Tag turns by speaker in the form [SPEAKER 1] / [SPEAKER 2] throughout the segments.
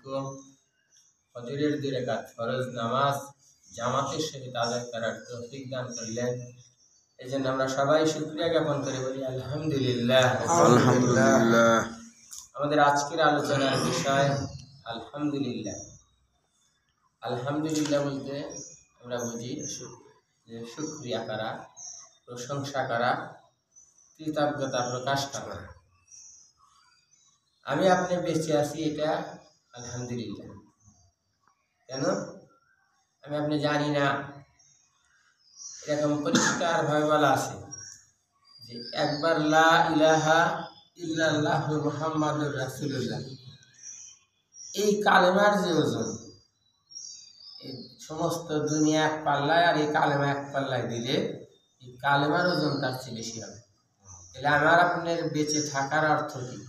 [SPEAKER 1] আলাইকুম। ফজরের 2 রাকাত ফরজ নামাজ জামাতের সহিত আদায় করার তৌফিক দান করলেন। এজন্য আমরা সবাই শুকরিয়া জ্ঞাপন করে বলি আলহামদুলিল্লাহ।
[SPEAKER 2] আলহামদুলিল্লাহ।
[SPEAKER 1] আমাদের আজকের আলোচনার বিষয় আলহামদুলিল্লাহ। আলহামদুলিল্লাহ বলতে আমরা বুঝি যে শুকরিয়া করা, প্রশংসা করা, কৃতজ্ঞতা প্রকাশ করা। আমি আপনি বেঁচে আছি এটা আলহামদুলিল্লাহ। কেন আমি আপনি জানি না, এরকম পরিষ্কার ভাবে বলা আছে যে একবার লা ইলাহা ইল্লাল্লাহ মুহাম্মাদুর রাসূলুল্লাহ, এই কালেমার যে ওজন, এই সমস্ত দুনিয়া এক পাল্লায় আর এই কালেমা এক পাল্লায় দিলে এই কালেমার ওজন তার চেয়ে বেশি হবে। তাহলে আমার আপনার বেঁচে থাকার অর্থ কি?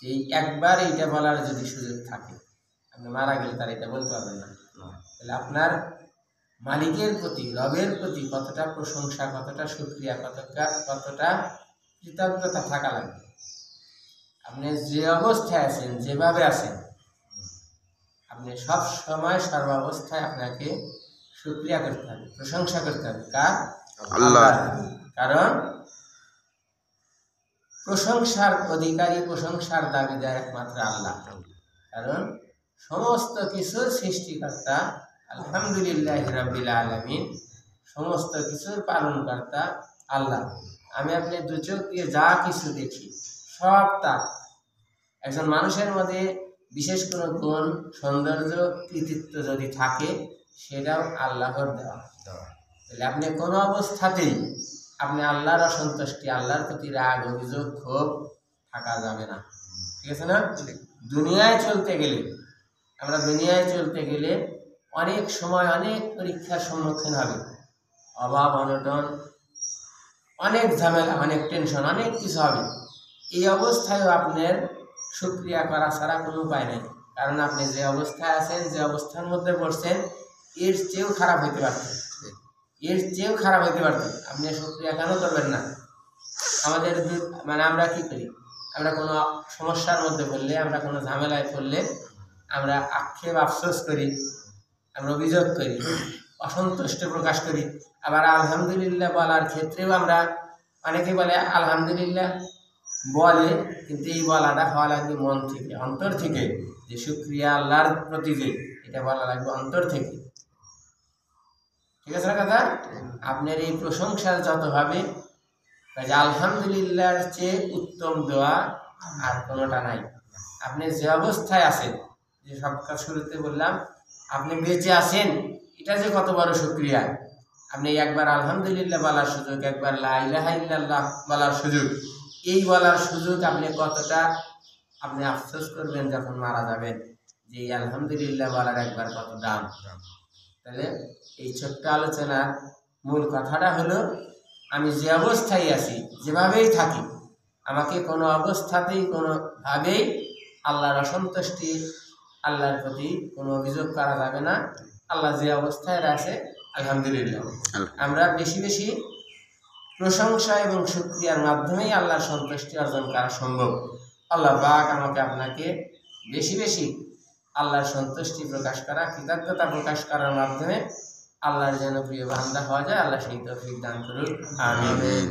[SPEAKER 1] এই একবার এইটা বলার যদি সুযোগ থাকে, আপনি মারা গেলে তার এটা বলতে পারবেন না। তাহলে আপনার মালিকের প্রতি, রবের প্রতি কতটা প্রশংসা, কতটা শুকরিয়া, কতটা কৃতজ্ঞতা থাকা লাগবে। আপনি যে অবস্থায় আছেন, যেভাবে আছেন, আপনি সব সময় সর্বাবস্থায় আপনাকে শুকরিয়া করতে হবে, প্রশংসা করতে হবে। কার? আল্লাহ। কারণ প্রশংসার অধিকারী, প্রশংসার দাবিদার একমাত্র আল্লাহ। কারণ সমস্ত কিছুর সৃষ্টিকর্তা আলহামদুলিল্লাহ রাব্বিল আলামিন, সমস্ত কিছুর পালনকর্তা আল্লাহ। আমি আপনি দু চোখ দিয়ে যা কিছু দেখি সব তার। একজন মানুষের মধ্যে বিশেষ কোনো গুণ, সৌন্দর্য, কৃতিত্ব যদি থাকে, সেটাও আল্লাহর দেওয়া। তাহলে আপনি কোনো অবস্থাতেই আপনি আল্লাহর অসন্তুষ্টি, আল্লাহর প্রতি রাগ, অভিযোগ, ক্ষোভ থাকা যাবে না। ঠিক আছে না? দুনিয়ায় চলতে গেলে অনেক সময় অনেক পরীক্ষার সম্মুখীন হবে, অভাব অনটন, অনেক ঝামেলা, অনেক টেনশন, অনেক কিছু হবে। এই অবস্থায়ও আপনার শুকরিয়া করা ছাড়া কোনো উপায় নেই। কারণ আপনি যে অবস্থায় আছেন, যে অবস্থার মধ্যে পড়ছেন, এর চেয়েও খারাপ হইতে পারতেন, আপনি শুকরিয়া কেন করবেন না? আমাদের আমরা কি করি? আমরা কোনো সমস্যার মধ্যে পড়লে, আমরা কোনো ঝামেলায় পড়লে আমরা আক্ষেপ আফসোস করি, আমরা অভিযোগ করি, অসন্তুষ্ট প্রকাশ করি। আবার আলহামদুলিল্লাহ বলার ক্ষেত্রেও আমরা, অনেকে বলে আলহামদুলিল্লাহ বলে, কিন্তু এই বলাটা হওয়া লাগবে মন থেকে, অন্তর থেকে। যে শুকরিয়া আল্লাহর প্রতি, যে এটা বলা লাগবে অন্তর থেকে। ঠিক আছে না কথা? আপনার এই প্রশংসা যত হবে, আলহামদুলিল্লাহর চেয়ে উত্তম দোয়া আর কোনোটা নাই। আপনি যে অবস্থায় আছেন, যে সবটা শুরুতে বললাম, আপনি বেঁচে আছেন, এটা যে কত বড় শুকরিয়া। আপনি একবার আলহামদুলিল্লাহ বলার সুযোগ, একবার লা ইলাহা ইল্লাল্লাহ বলার সুযোগ, এই বলার সুযোগ আপনি কতটা আপনি আফসোস করবেন যখন মারা যাবেন, যে আলহামদুলিল্লাহ বলার একবার কত দাম। তাহলে এই ছোট্ট আলোচনার মূল কথাটা হলো, আমি যে অবস্থায় আছি, যেভাবেই থাকি, আমাকে কোনো অবস্থাতেই কোনোভাবেই আল্লাহর অসন্তুষ্টি, আল্লাহর প্রতি কোনো অভিযোগ করা যাবে না। আল্লাহ যে অবস্থায় আছে, আলহামদুলিল্লাহ। আমরা বেশি বেশি প্রশংসা এবং শুকরিয়ার মাধ্যমেই আল্লাহর সন্তুষ্টি অর্জন করা সম্ভব। আল্লাহ পাক আমাকে আপনাকে বেশি বেশি আল্লাহর সন্তুষ্টি প্রকাশ করা, কৃতজ্ঞতা প্রকাশ করার মাধ্যমে আল্লাহর যেন প্রিয় বান্দা হওয়া যায়, আল্লাহ সেই তৌফিক দান করুন। আমিন।